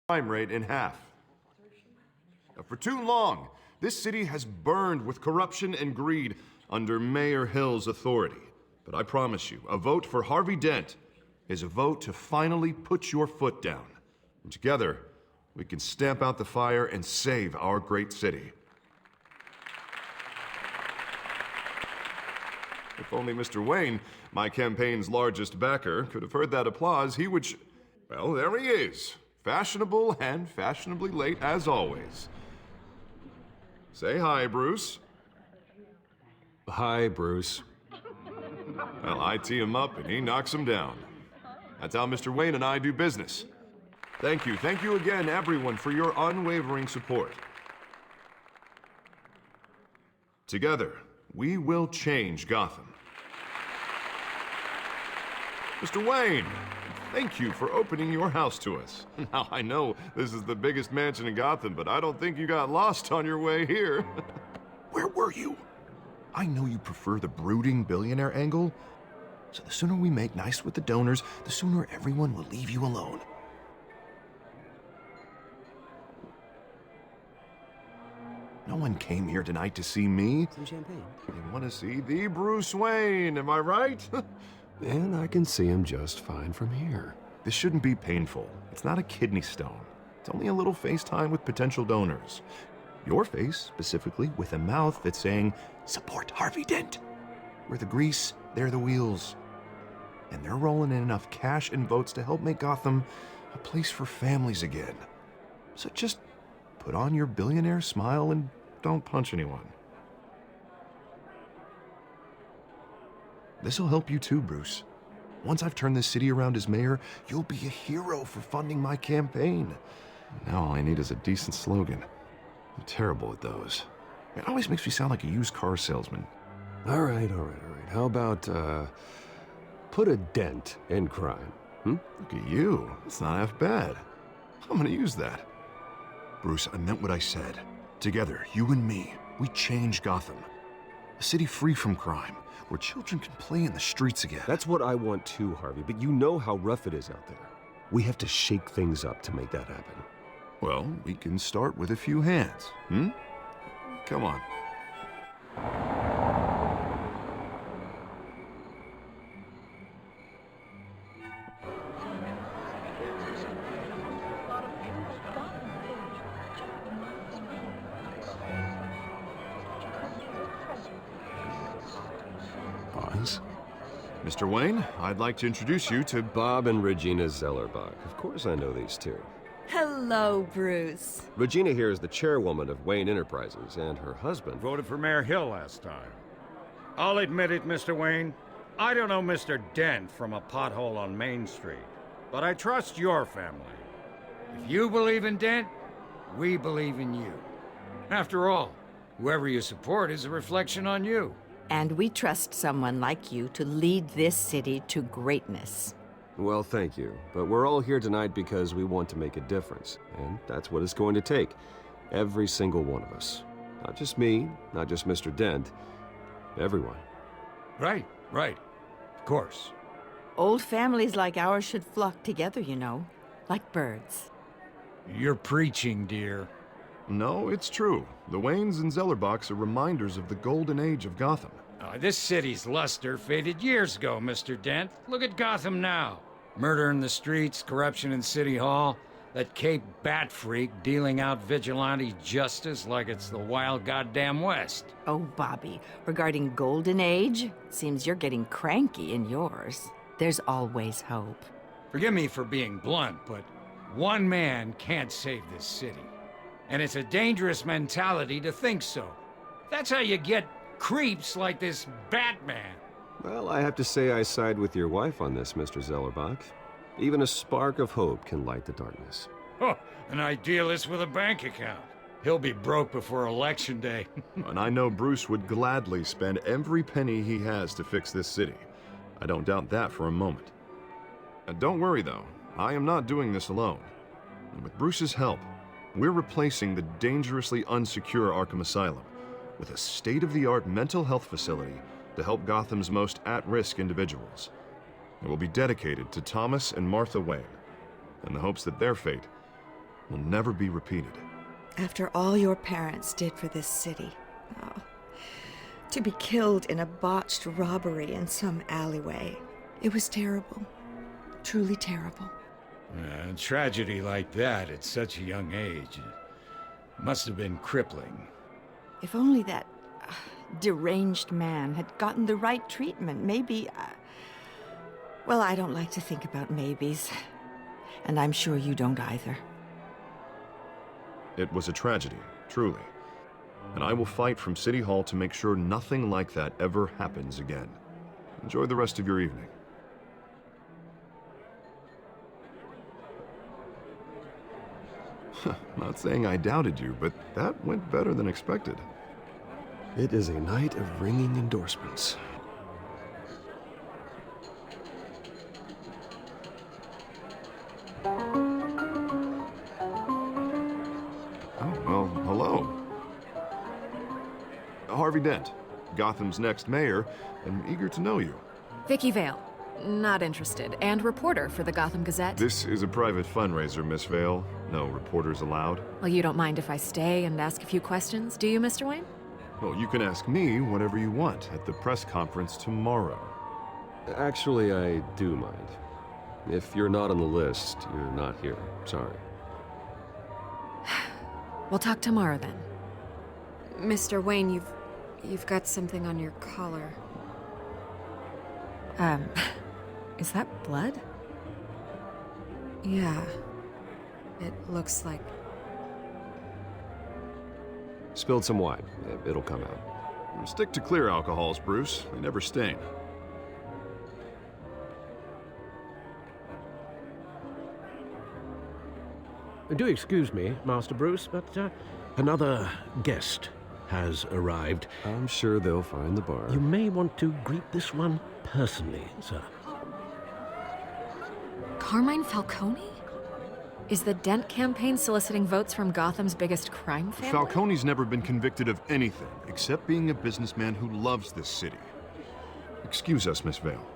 crime rate in half. For too long, this city has burned with corruption and greed under Mayor Hill's authority. But I promise you, a vote for Harvey Dent is a vote to finally put your foot down. And together, we can stamp out the fire and save our great city. If only Mr. Wayne, my campaign's largest backer, could have heard that applause, he would well, there he is. Fashionable and fashionably late as always. Say hi, Bruce. Hi, Bruce. Well, I tee him up and he knocks him down. That's how Mr. Wayne and I do business. Thank you again, everyone, for your unwavering support. Together, we will change Gotham. Mr. Wayne, thank you for opening your house to us. Now, I know this is the biggest mansion in Gotham, but I don't think you got lost on your way here. Where were you? I know you prefer the brooding billionaire angle, so the sooner we make nice with the donors, the sooner everyone will leave you alone. No one came here tonight to see me. Some champagne. They want to see the Bruce Wayne, am I right? And I can see him just fine from here. This shouldn't be painful. It's not a kidney stone. It's only a little FaceTime with potential donors. Your face, specifically, with a mouth that's saying, support Harvey Dent. We're the grease, they're the wheels. And they're rolling in enough cash and votes to help make Gotham a place for families again. So just put on your billionaire smile and don't punch anyone. This'll help you too, Bruce. Once I've turned this city around as mayor, you'll be a hero for funding my campaign. Now all I need is a decent slogan. I'm terrible at those. It always makes me sound like a used car salesman. All right. How about, put a dent in crime, Look at you. It's not half bad. I'm gonna use that. Bruce, I meant what I said. Together, you and me, we change Gotham. A city free from crime, where children can play in the streets again. That's what I want too, Harvey, but you know how rough it is out there. We have to shake things up to make that happen. Well, we can start with a few hands, Come on. Boss? Mr. Wayne, I'd like to introduce you to Bob and Regina Zellerbach. Of course I know these two. Hello, Bruce. Regina here is the chairwoman of Wayne Enterprises, and her husband... Voted for Mayor Hill last time. I'll admit it, Mr. Wayne. I don't know Mr. Dent from a pothole on Main Street, but I trust your family. If you believe in Dent, we believe in you. After all, whoever you support is a reflection on you. And we trust someone like you to lead this city to greatness. Well, thank you. But we're all here tonight because we want to make a difference. And that's what it's going to take. Every single one of us. Not just me, not just Mr. Dent. Everyone. Right. Of course. Old families like ours should flock together, you know, like birds. You're preaching, dear. No, it's true. The Waynes and Zellerbachs are reminders of the golden age of Gotham. This city's luster faded years ago, Mr. Dent. Look at Gotham now. Murder in the streets, corruption in City Hall, that Cape Bat freak dealing out vigilante justice like it's the wild goddamn West. Oh, Bobby, regarding Golden Age, seems you're getting cranky in yours. There's always hope. Forgive me for being blunt, but one man can't save this city. And it's a dangerous mentality to think so. That's how you get creeps like this Batman. Well, I have to say I side with your wife on this, Mr. Zellerbach. Even a spark of hope can light the darkness. Oh, an idealist with a bank account. He'll be broke before Election Day. And I know Bruce would gladly spend every penny he has to fix this city. I don't doubt that for a moment. Don't worry, though. I am not doing this alone. And with Bruce's help, we're replacing the dangerously unsecure Arkham Asylum with a state-of-the-art mental health facility to help Gotham's most at-risk individuals. It will be dedicated to Thomas and Martha Wayne, in the hopes that their fate will never be repeated. After all your parents did for this city. Oh, to be killed in a botched robbery in some alleyway. It was terrible. Truly terrible. A tragedy like that at such a young age must have been crippling. If only that deranged man had gotten the right treatment, maybe... well, I don't like to think about maybes. And I'm sure you don't either. It was a tragedy, truly. And I will fight from City Hall to make sure nothing like that ever happens again. Enjoy the rest of your evening. Not saying I doubted you, but that went better than expected. It is a night of ringing endorsements. Oh, well, hello. Harvey Dent, Gotham's next mayor, and eager to know you. Vicky Vale. Not interested. And reporter for the Gotham Gazette. This is a private fundraiser, Miss Vale. No reporters allowed. Well, you don't mind if I stay and ask a few questions, do you, Mr. Wayne? Well, you can ask me whatever you want at the press conference tomorrow. Actually, I do mind. If you're not on the list, you're not here. Sorry. We'll talk tomorrow then. Mr. Wayne, you've got something on your collar. Is that blood? Yeah. It looks like... Spilled some wine. It'll come out. Stick to clear alcohols, Bruce. They never stain. Do excuse me, Master Bruce, but another guest has arrived. I'm sure they'll find the bar. You may want to greet this one personally, sir. Carmine Falcone? Is the Dent campaign soliciting votes from Gotham's biggest crime family? Falcone's never been convicted of anything except being a businessman who loves this city. Excuse us, Miss Vale.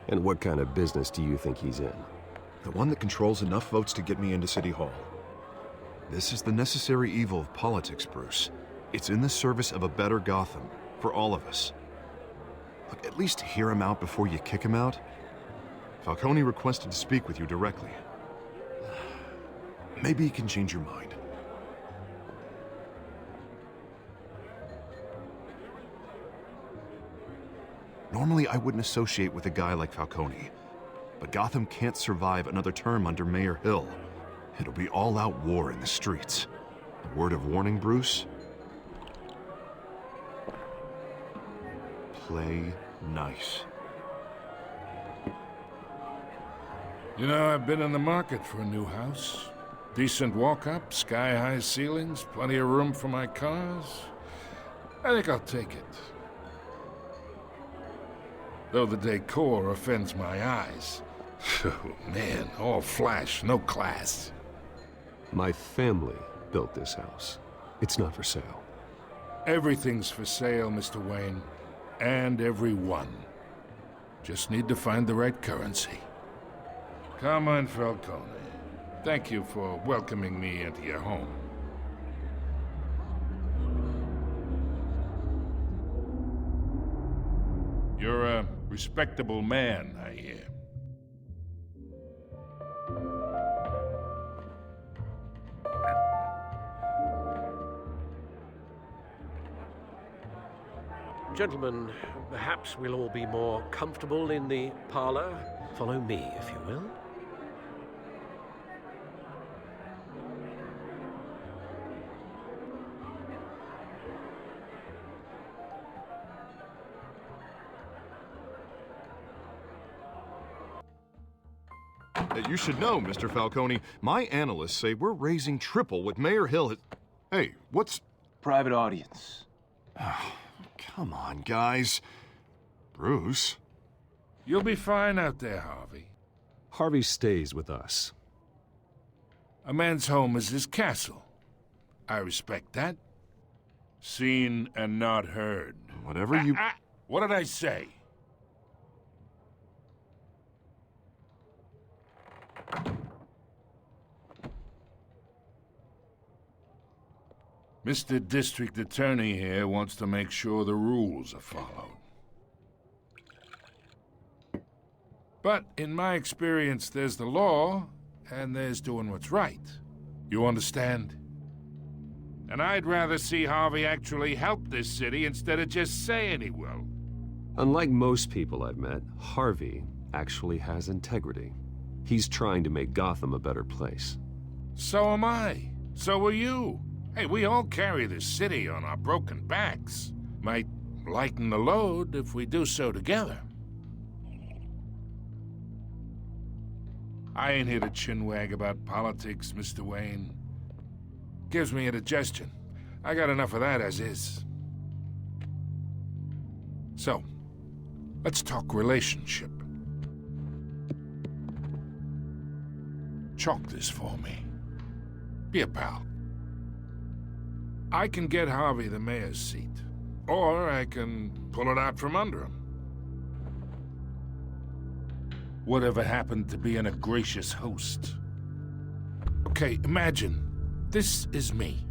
And what kind of business do you think he's in? The one that controls enough votes to get me into City Hall. This is the necessary evil of politics, Bruce. It's in the service of a better Gotham, for all of us. Look, at least hear him out before you kick him out. Falcone requested to speak with you directly. Maybe he can change your mind. Normally, I wouldn't associate with a guy like Falcone. But Gotham can't survive another term under Mayor Hill. It'll be all-out war in the streets. A word of warning, Bruce? Play nice. You know, I've been in the market for a new house. Decent walk-up, sky-high ceilings, plenty of room for my cars. I think I'll take it. Though the decor offends my eyes. Oh, man, all flash, no class. My family built this house. It's not for sale. Everything's for sale, Mr. Wayne. And everyone. Just need to find the right currency. Carmine Falcone, thank you for welcoming me into your home. You're a respectable man, I hear. Gentlemen, perhaps we'll all be more comfortable in the parlor. Follow me, if you will. You should know, Mr. Falcone, my analysts say we're raising triple what Mayor Hill has... Hey, what's... Private audience. Come on, guys. Bruce? You'll be fine out there, Harvey. Harvey stays with us. A man's home is his castle. I respect that. Seen and not heard. Whatever you... What did I say? Mr. District Attorney here wants to make sure the rules are followed. But in my experience, there's the law, and there's doing what's right. You understand? And I'd rather see Harvey actually help this city instead of just saying he will. Unlike most people I've met, Harvey actually has integrity. He's trying to make Gotham a better place. So am I. So are you. Hey, we all carry this city on our broken backs. Might lighten the load if we do so together. I ain't here to chinwag about politics, Mr. Wayne. Gives me indigestion. I got enough of that as is. So, let's talk relationship. Chalk this for me. Be a pal. I can get Harvey the mayor's seat, or I can pull it out from under him. Whatever happened to being a gracious host? Okay, imagine this is me,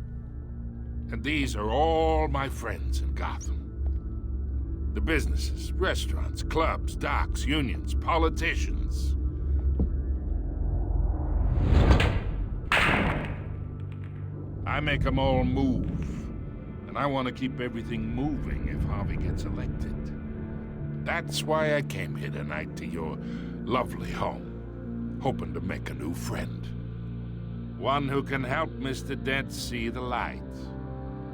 and these are all my friends in Gotham. The businesses, restaurants, clubs, docks, unions, politicians. I make them all move, and I want to keep everything moving if Harvey gets elected. That's why I came here tonight to your lovely home, hoping to make a new friend. One who can help Mr. Dent see the light,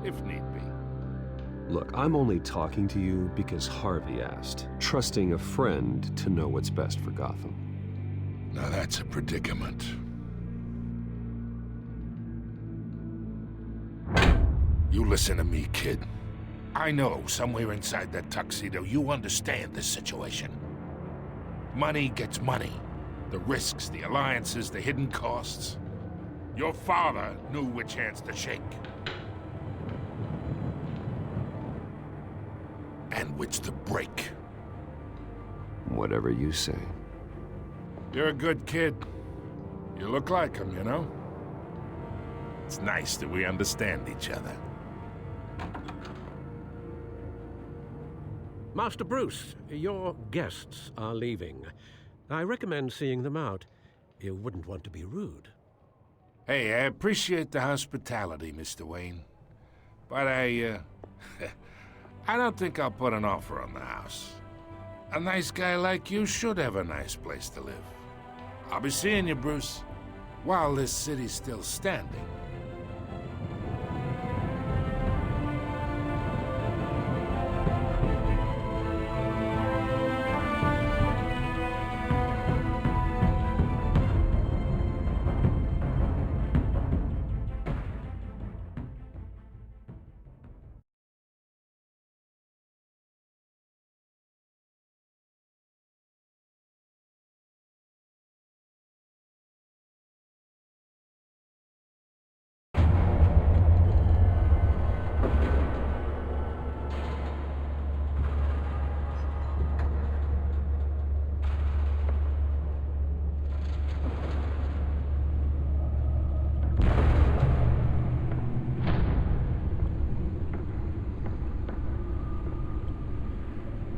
if need be. Look, I'm only talking to you because Harvey asked, trusting a friend to know what's best for Gotham. Now that's a predicament. You listen to me, kid. I know somewhere inside that tuxedo you understand this situation. Money gets money. The risks, the alliances, the hidden costs. Your father knew which hands to shake. And which to break. Whatever you say. You're a good kid. You look like him, you know? It's nice that we understand each other. Master Bruce, your guests are leaving. I recommend seeing them out. You wouldn't want to be rude. Hey, I appreciate the hospitality, Mr. Wayne. But I don't think I'll put an offer on the house. A nice guy like you should have a nice place to live. I'll be seeing you, Bruce, while this city's still standing.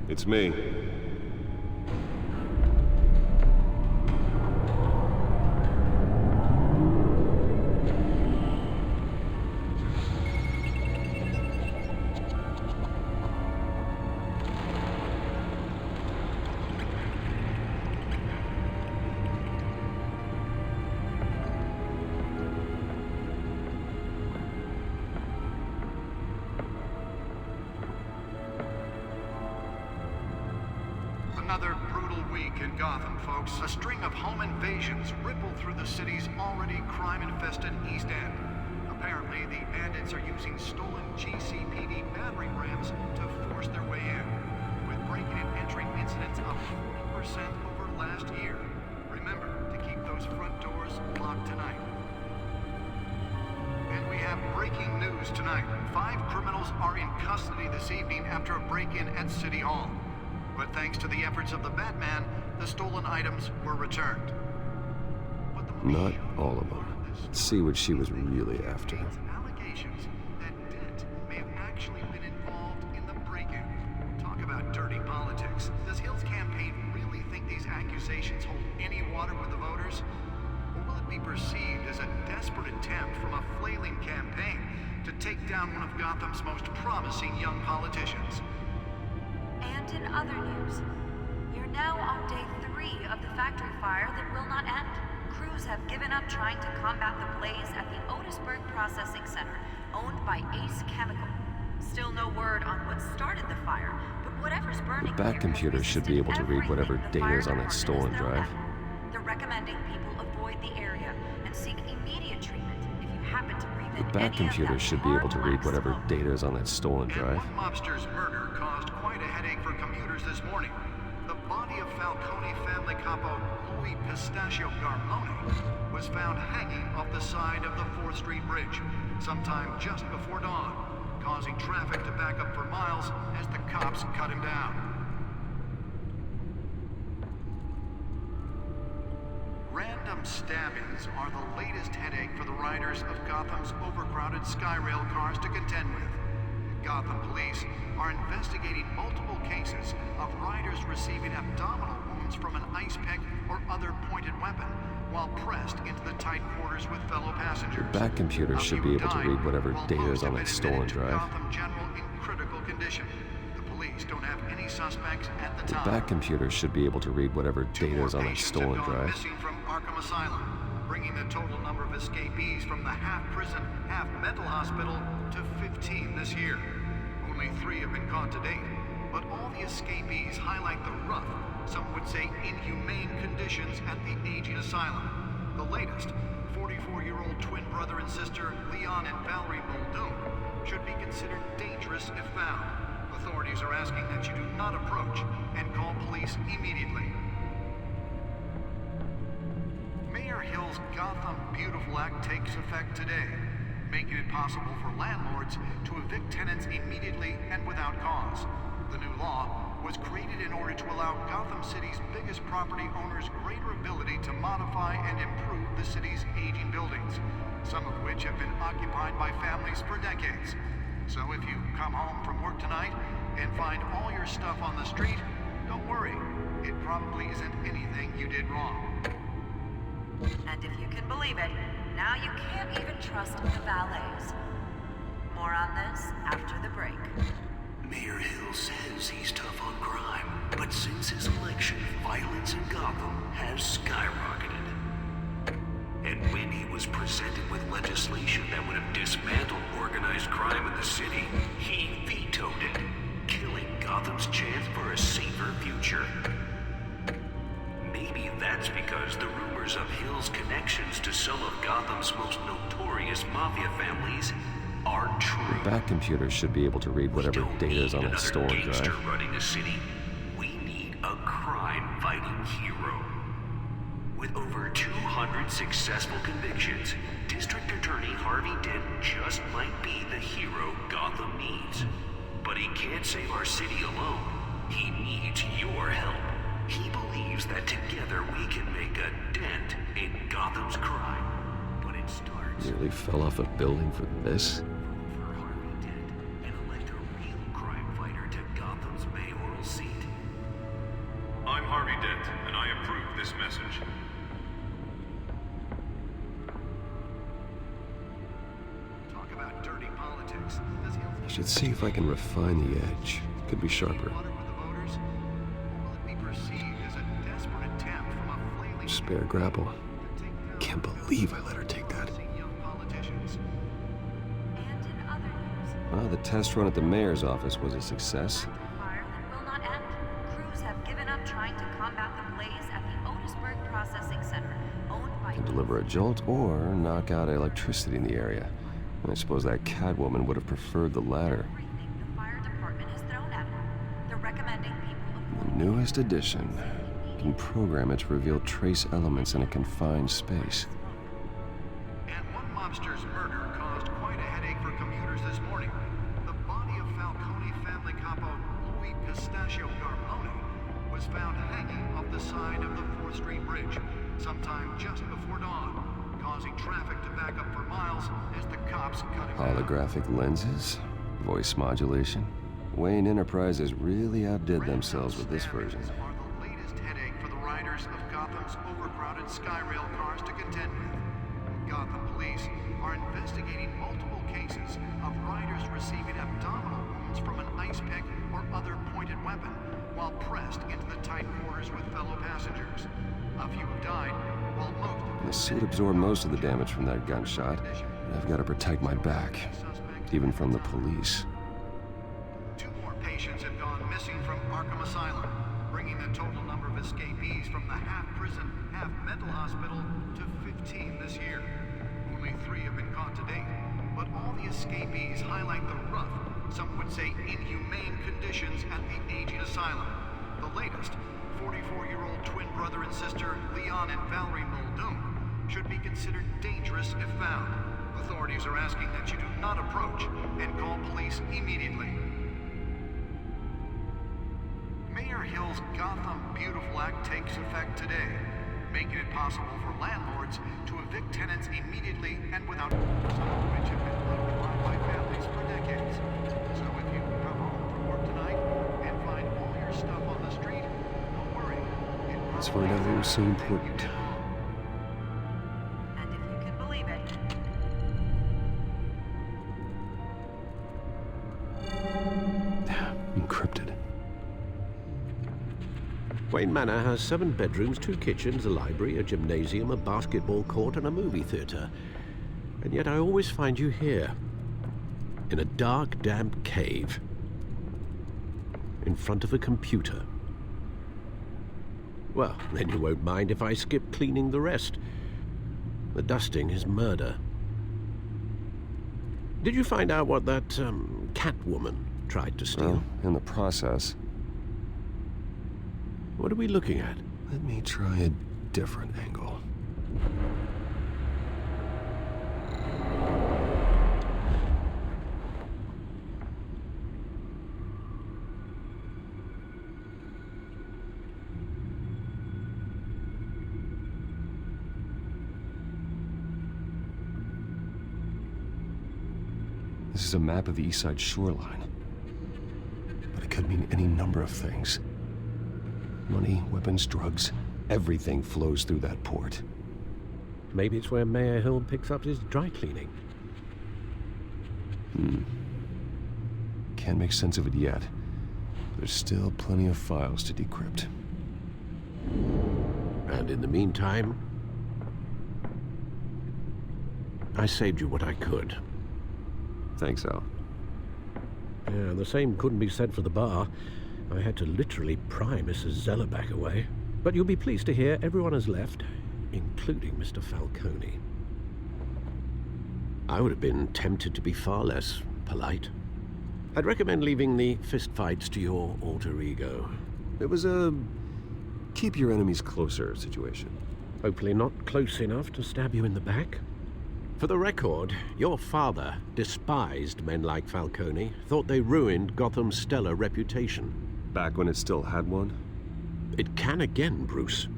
It's me. Another brutal week in Gotham, folks. A string of home invasions ripple through the city's already crime-infested East End. Apparently, the bandits are using stolen GCPD battering rams to force their way in, with breaking and entering incidents up 40% over last year. Remember to keep those front doors locked tonight. And we have breaking news tonight. 5 criminals are in custody this evening after a break-in at City Hall. But thanks to the efforts of the Batman, the stolen items were returned. Not all of them. Let's see what she was really after. Allegations that accusations hold any water with the voters? Or will it be perceived as a desperate attempt from a flailing campaign to take down one of Gotham's most promising young politicians? And in other news, you're now on day 3 of the factory fire that will not end. Crews have given up trying to combat the blaze at the Otisburg Processing Center, owned by Ace Chemical. Still no word on what started the fire, but whatever's burning The back computer should be able to read whatever data is on that stolen drive. They're recommending people avoid the area and seek immediate treatment if you happen to breathe in The back computer should be able to read whatever data is on that stolen drive. And one mobster's murder caused quite a headache for commuters this morning. The body of Falcone family capo Louis Pistachio Garmone was found hanging off the side of the 4th Street Bridge sometime just before dawn, causing traffic to back up for miles as the cops cut him down. Random stabbings are the latest headache for the riders of Gotham's overcrowded Skyrail cars to contend with. Gotham police are investigating multiple cases of riders receiving abdominal wounds from an ice pick or other pointed weapon while pressed into the tight quarters with fellow passengers. The back computer should be able to read whatever data is on that stolen drive. Gotham General in critical condition. The police don't have any suspects at the time. The back computer should be able to read whatever data is on that stolen drive. Missing from Arkham Asylum, bringing the total number of escapees from the half-prison, half-mental hospital to 15 this year. Only 3 have been caught to date, but all the escapees highlight the rough, some would say inhumane conditions at the aging asylum. The latest, 44-year-old twin brother and sister Leon and Valerie Muldoon, should be considered dangerous if found. Authorities are asking that you do not approach and call police immediately. Mayor Hill's Gotham Beautiful Act takes effect today, making it possible for landlords to evict tenants immediately and without cause. The new law was created in order to allow Gotham City's biggest property owners greater ability to modify and improve the city's aging buildings, some of which have been occupied by families for decades. So if you come home from work tonight and find all your stuff on the street, don't worry. It probably isn't anything you did wrong. And if you can believe it, now you can't even trust the valets. More on this after the break. Mayor Hill says he's tough on crime, but since his election, violence in Gotham has skyrocketed. And when he was presented with legislation that would have dismantled organized crime in the city, he vetoed it, killing Gotham's chance for a safer future. Maybe that's because the rumors of Hill's connections to some of Gotham's most notorious mafia families are true. The back computer should be able to read whatever data is on that stolen drive. Running the city. We need a crime-fighting hero. With over 200 successful convictions, District Attorney Harvey Dent just might be the hero Gotham needs. But he can't save our city alone. He needs your help. He believes that together we can make a dent in Gotham's crime. But it starts... Nearly fell off a building for this? For Harvey Dent and elect a real crime fighter to Gotham's mayoral seat. I'm Harvey Dent, and I approve this message. Talk about dirty politics. I should see if I can refine the edge. Could be sharper. Spare grapple. Can't believe I let her take that. The test run at the mayor's office was a success. Fire that will not end. Crews have given up trying to combat the blaze at the Otisburg Processing Center, owned by... Can deliver a jolt or knock out electricity in the area. I suppose that Catwoman would have preferred the latter. The fire department has thrown at her. They're recommending people... The newest addition. Can program it to reveal trace elements in a confined space. And one mobster's murder caused quite a headache for commuters this morning. The body of Falcone family capo Louis Pistachio Garmone was found hanging off the side of the 4th Street Bridge sometime just before dawn, causing traffic to back up for miles as the cops cut him down. Holographic lenses, voice modulation. Wayne Enterprises really outdid themselves with this version. riders of Gotham's overcrowded Skyrail cars to contend with. Gotham police are investigating multiple cases of riders receiving abdominal wounds from an ice pick or other pointed weapon while pressed into the tight quarters with fellow passengers. A few have died, while most... The suit absorbed most of the damage from that gunshot. I've got to protect my back, even from the police. 2 more patients have gone missing from Arkham Asylum, bringing the total number of escapees from the half-prison, half-mental hospital to 15 this year. Only 3 have been caught to date, but all the escapees highlight the rough, some would say inhumane conditions at the aging asylum. The latest, 44-year-old twin brother and sister Leon and Valerie Muldoon, should be considered dangerous if found. Authorities are asking that you do not approach and call police immediately. Mayor Hill's Gotham Beautiful Act takes effect today, making it possible for landlords to evict tenants immediately and without some of which have been lived by families for decades. So if you come home from work tonight and find all your stuff on the street, don't worry. Let's find out what was so important. And if you can believe it, Encrypted. Wayne Manor has 7 bedrooms, 2 kitchens, a library, a gymnasium, a basketball court, and a movie theater. And yet I always find you here, in a dark, damp cave, in front of a computer. Well, then you won't mind if I skip cleaning the rest. The dusting is murder. Did you find out what that, Catwoman tried to steal? Well, in the process. What are we looking at? Let me try a different angle. This is a map of the East Side shoreline. But it could mean any number of things. Money, weapons, drugs, everything flows through that port. Maybe it's where Mayor Hill picks up his dry cleaning. Can't make sense of it yet. There's still plenty of files to decrypt. And in the meantime, I saved you what I could. Thanks, Al. Yeah, the same couldn't be said for the bar. I had to literally pry Mrs. Zeller back away. But you'll be pleased to hear everyone has left, including Mr. Falcone. I would have been tempted to be far less polite. I'd recommend leaving the fistfights to your alter ego. It was a keep your enemies closer situation. Hopefully not close enough to stab you in the back. For the record, your father despised men like Falcone, thought they ruined Gotham's stellar reputation. Back when it still had one? It can again, Bruce.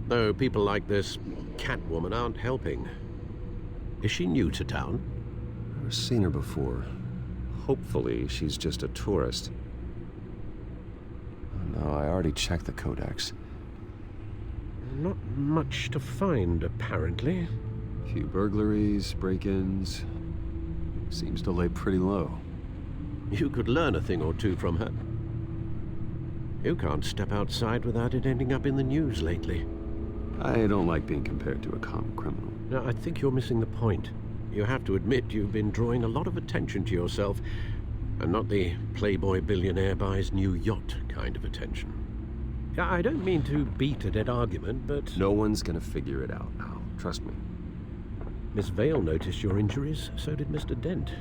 Though people like this Catwoman aren't helping. Is she new to town? I've never seen her before. Hopefully, she's just a tourist. Oh, no, I already checked the codex. Not much to find, apparently. A few burglaries, break-ins. Seems to lay pretty low. You could learn a thing or two from her. You can't step outside without it ending up in the news lately. I don't like being compared to a common criminal. No, I think you're missing the point. You have to admit you've been drawing a lot of attention to yourself, and not the playboy billionaire buys new yacht kind of attention. I don't mean to beat a dead argument, but... No one's gonna figure it out, Al. Trust me. Miss Vale noticed your injuries, so did Mr. Dent.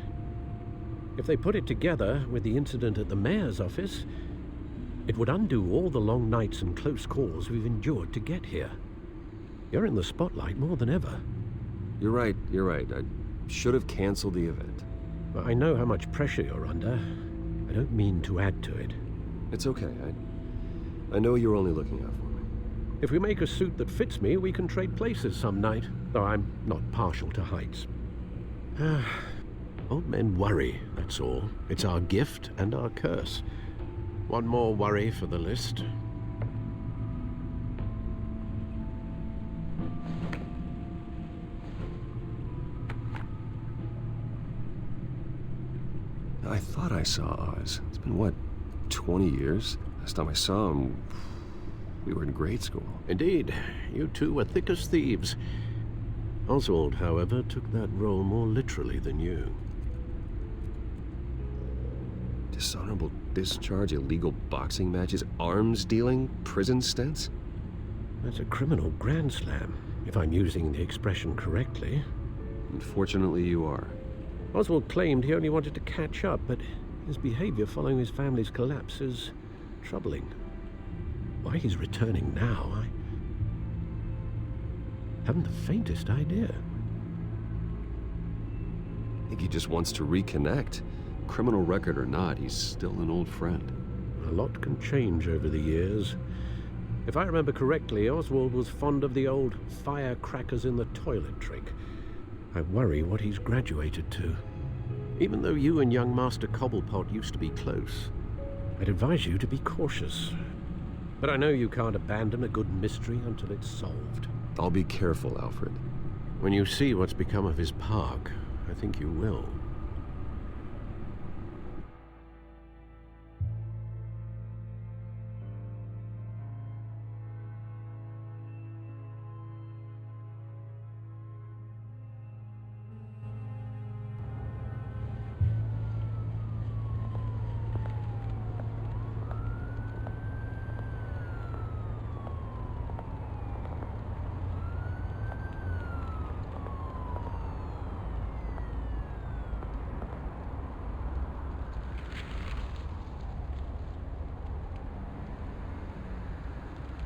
If they put it together with the incident at the mayor's office, it would undo all the long nights and close calls we've endured to get here. You're in the spotlight more than ever. You're right. I should have canceled the event. Well, I know how much pressure you're under. I don't mean to add to it. It's okay. I know you're only looking out for me. If we make a suit that fits me, we can trade places some night, though I'm not partial to heights. Old men worry, that's all. It's our gift and our curse. One more worry for the list. I thought I saw Oz. It's been, what, 20 years? Last time I saw him, we were in grade school. Indeed, you two were thick as thieves. Oswald, however, took that role more literally than you. Dishonorable discharge, illegal boxing matches, arms dealing, prison stints? That's a criminal grand slam, if I'm using the expression correctly. Unfortunately, you are. Oswald claimed he only wanted to catch up, but his behavior following his family's collapse is troubling. Why he's returning now, I haven't the faintest idea. I think he just wants to reconnect. Criminal record or not, he's still an old friend. A lot can change over the years. If I remember correctly, Oswald was fond of the old firecrackers in the toilet trick. I worry what he's graduated to. Even though you and young Master Cobblepot used to be close, I'd advise you to be cautious. But I know you can't abandon a good mystery until it's solved. I'll be careful, Alfred. When you see what's become of his park, I think you will.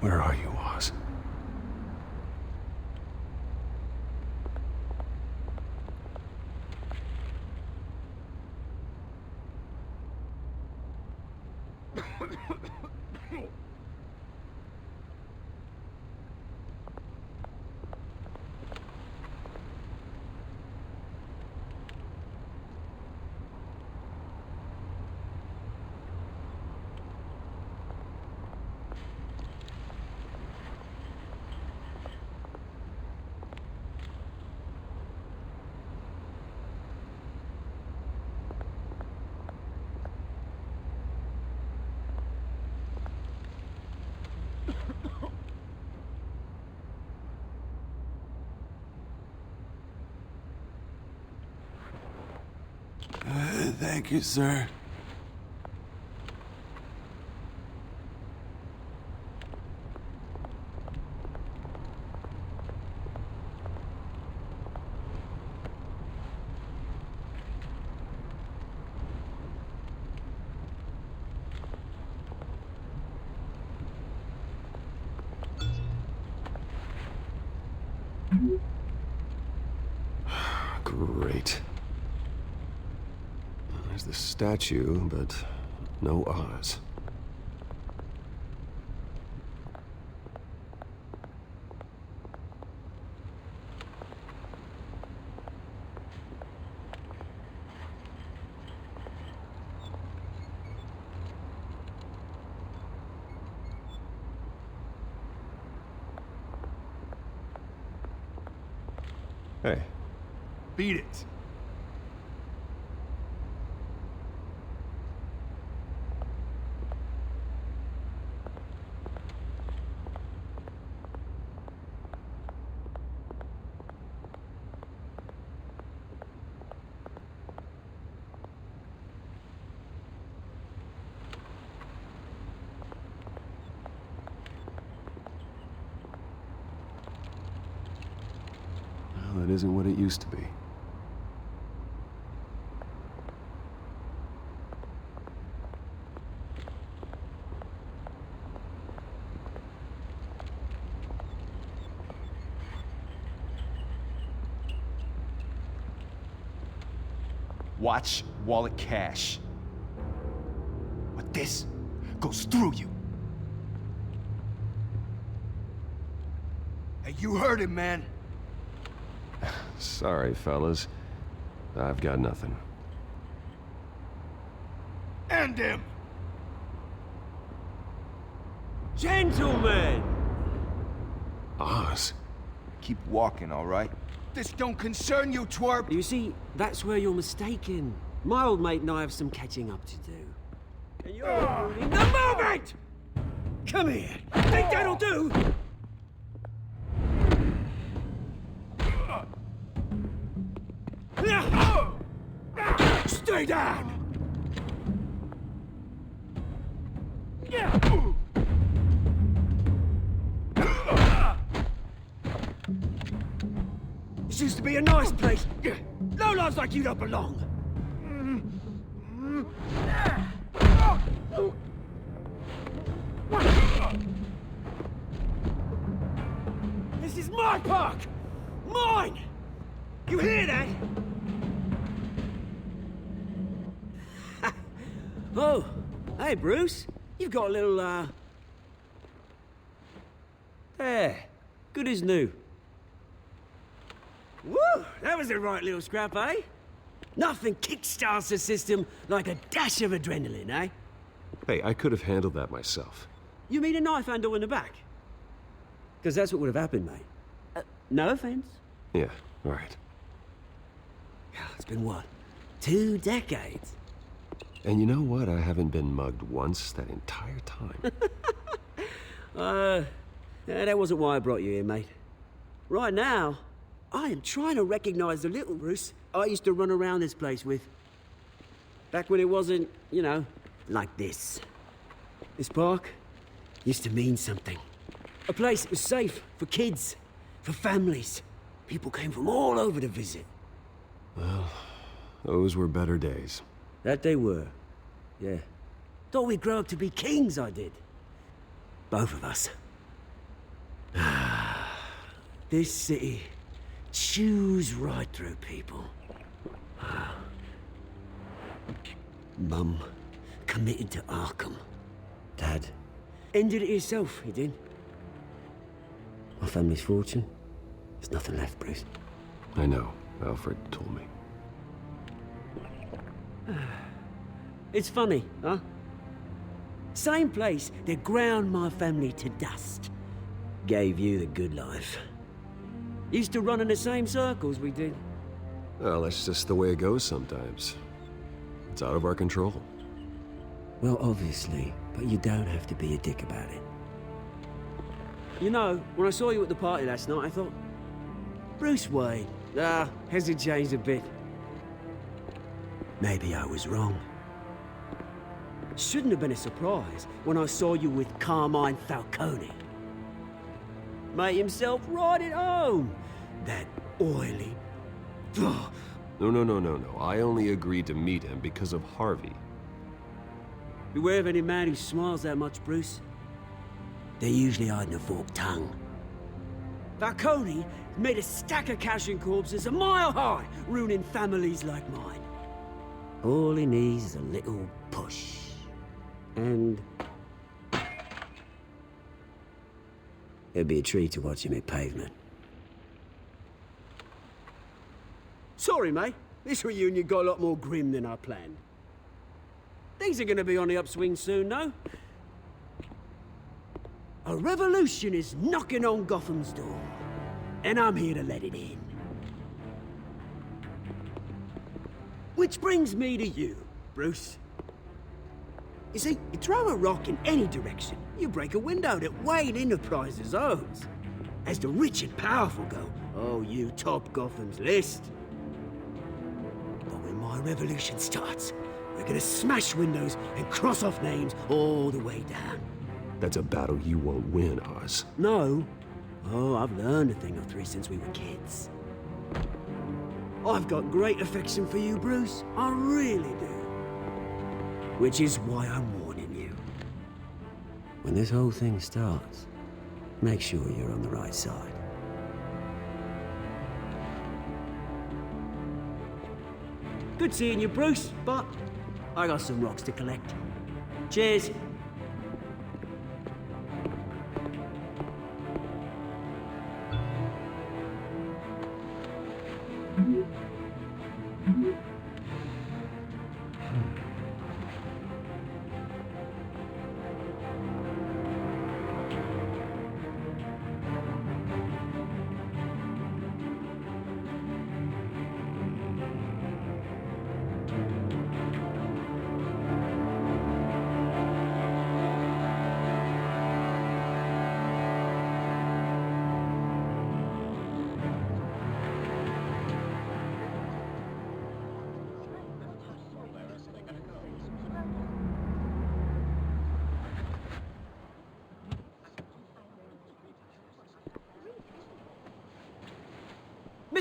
Where are you, Oz? Thank you, sir. Great. There's the statue, but no Oz. Hey. Beat it. Well, it isn't what it used to be. Watch wallet cash. But this goes through you. Hey, you heard it, man. Sorry, fellas. I've got nothing. End him! Gentlemen! Oz. Keep walking, all right? This don't concern you, twerp! You see, that's where you're mistaken. My old mate and I have some catching up to do. And you're ruining the moment! Come here. Think that'll do? Stay down! This used to be a nice place. Lowlifes like you don't belong. This is my park! Mine! You hear that? Oh, hey, Bruce. You've got a little, There. Good as new. Woo! That was a right little scrap, eh? Nothing kickstarts the system like a dash of adrenaline, eh? Hey, I could have handled that myself. You mean a knife handle in the back? Because that's what would have happened, mate. No offense. Yeah, all right. It's been what? 2 decades? And you know what? I haven't been mugged once that entire time. That wasn't why I brought you here, mate. Right now, I am trying to recognize the little Bruce I used to run around this place with. Back when it wasn't, you know, like this. This park used to mean something. A place that was safe for kids, for families. People came from all over to visit. Well, those were better days. That they were, yeah. Thought we'd grow up to be kings, I did. Both of us. This city chews right through people. Mum committed to Arkham. Dad ended it himself, he did. My family's fortune, there's nothing left, Bruce. I know. Alfred told me. It's funny, huh? Same place that ground my family to dust gave you the good life. Used to run in the same circles we did. Well, that's just the way it goes sometimes. It's out of our control. Well, obviously, but you don't have to be a dick about it. You know, when I saw you at the party last night, I thought, Bruce Wayne, has it changed a bit? Maybe I was wrong. Shouldn't have been a surprise when I saw you with Carmine Falcone. Made himself right at home. That oily... No. I only agreed to meet him because of Harvey. Beware of any man who smiles that much, Bruce. They're usually hiding a forked tongue. Falcone made a stack of cash and corpses a mile high, ruining families like mine. All he needs is a little push. And... it'd be a treat to watch him hit pavement. Sorry, mate. This reunion got a lot more grim than I planned. Things are gonna be on the upswing soon, no? A revolution is knocking on Gotham's door. And I'm here to let it in. Which brings me to you, Bruce. You see, you throw a rock in any direction, you break a window that Wayne Enterprises owns. As the rich and powerful go, oh, you top Gotham's list. But when my revolution starts, we're gonna smash windows and cross off names all the way down. That's a battle you won't win, Oz. No. Oh, I've learned a thing or three since we were kids. I've got great affection for you, Bruce. I really do. Which is why I'm warning you. When this whole thing starts, make sure you're on the right side. Good seeing you, Bruce, but I got some rocks to collect. Cheers.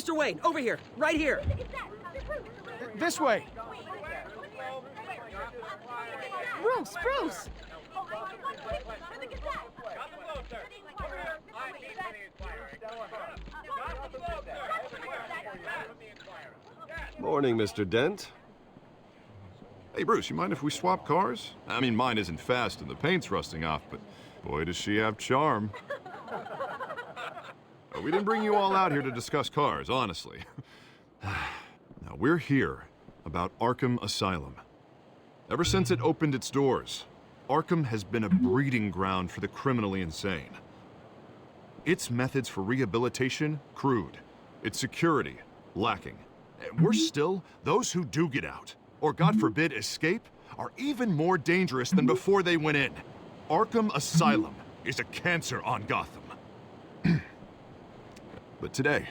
Mr. Wayne, over here, right here. This way. Bruce! Morning, Mr. Dent. Hey, Bruce, you mind if we swap cars? I mean, mine isn't fast and the paint's rusting off, but boy, does she have charm. We didn't bring you all out here to discuss cars, honestly. Now, we're here about Arkham Asylum. Ever since it opened its doors, Arkham has been a breeding ground for the criminally insane. Its methods for rehabilitation, crude. Its security, lacking. And worse still, those who do get out, or God forbid escape, are even more dangerous than before they went in. Arkham Asylum is a cancer on Gotham. But today,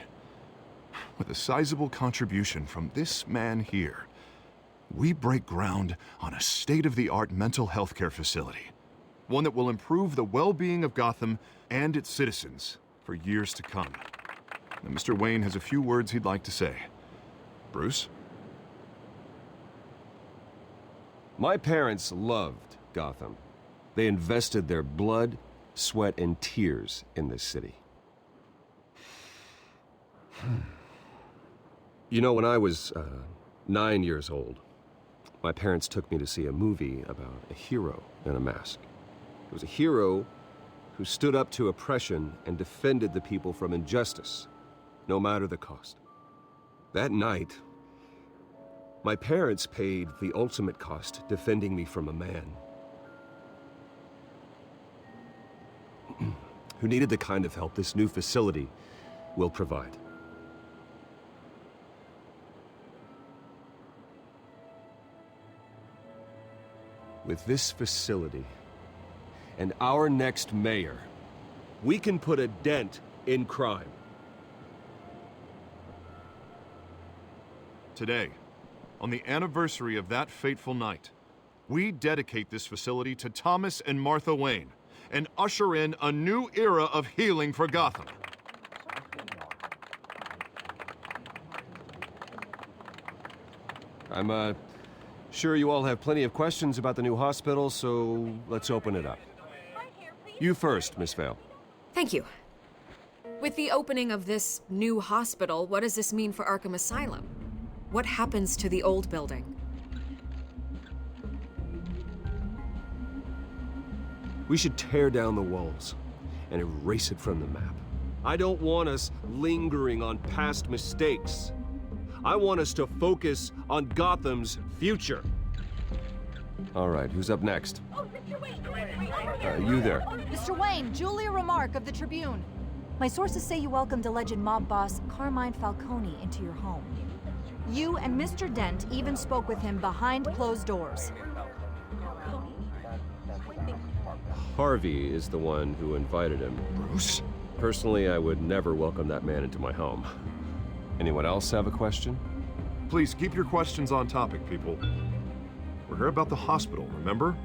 with a sizable contribution from this man here, we break ground on a state-of-the-art mental health care facility. One that will improve the well-being of Gotham and its citizens for years to come. And Mr. Wayne has a few words he'd like to say. Bruce? My parents loved Gotham. They invested their blood, sweat, and tears in this city. You know, when I was 9 years old, my parents took me to see a movie about a hero in a mask. It was a hero who stood up to oppression and defended the people from injustice, no matter the cost. That night, my parents paid the ultimate cost defending me from a man who needed the kind of help this new facility will provide. With this facility and our next mayor, we can put a dent in crime. Today, on the anniversary of that fateful night, we dedicate this facility to Thomas and Martha Wayne and usher in a new era of healing for Gotham. I'm sure you all have plenty of questions about the new hospital, so let's open it up. You first, Miss Vale. Thank you. With the opening of this new hospital, what does this mean for Arkham Asylum? What happens to the old building? We should tear down the walls and erase it from the map. I don't want us lingering on past mistakes. I want us to focus on Gotham's future. All right, who's up next? You there. Mr. Wayne, Julia Remark of the Tribune. My sources say you welcomed alleged mob boss Carmine Falcone into your home. You and Mr. Dent even spoke with him behind closed doors. Harvey is the one who invited him. Bruce? Personally, I would never welcome that man into my home. Anyone else have a question? Please keep your questions on topic, people. We're here about the hospital, remember?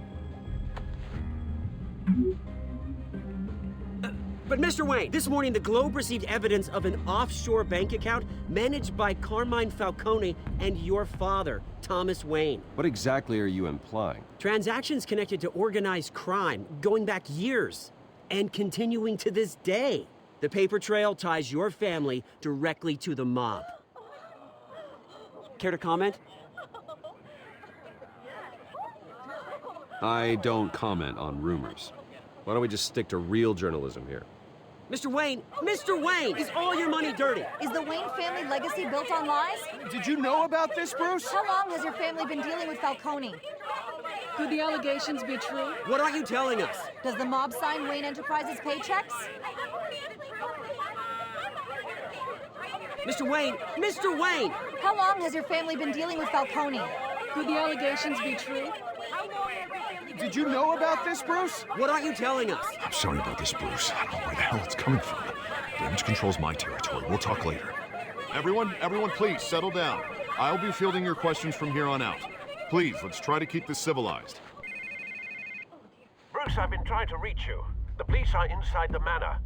But Mr. Wayne, this morning the Globe received evidence of an offshore bank account managed by Carmine Falcone and your father, Thomas Wayne. What exactly are you implying? Transactions connected to organized crime going back years and continuing to this day. The paper trail ties your family directly to the mob. Care to comment? I don't comment on rumors. Why don't we just stick to real journalism here? Mr. Wayne, is all your money dirty? Is the Wayne family legacy built on lies? Did you know about this, Bruce? How long has your family been dealing with Falcone? Could the allegations be true? What aren't you telling us? Does the mob sign Wayne Enterprises paychecks? Mr. Wayne! How long has your family been dealing with Falcone? Could the allegations be true? Did you know about this, Bruce? What aren't you telling us? I'm sorry about this, Bruce. I don't know where the hell it's coming from. Damage control's my territory. We'll talk later. Everyone, please settle down. I'll be fielding your questions from here on out. Please, let's try to keep this civilized. Bruce, I've been trying to reach you. The police are inside the manor.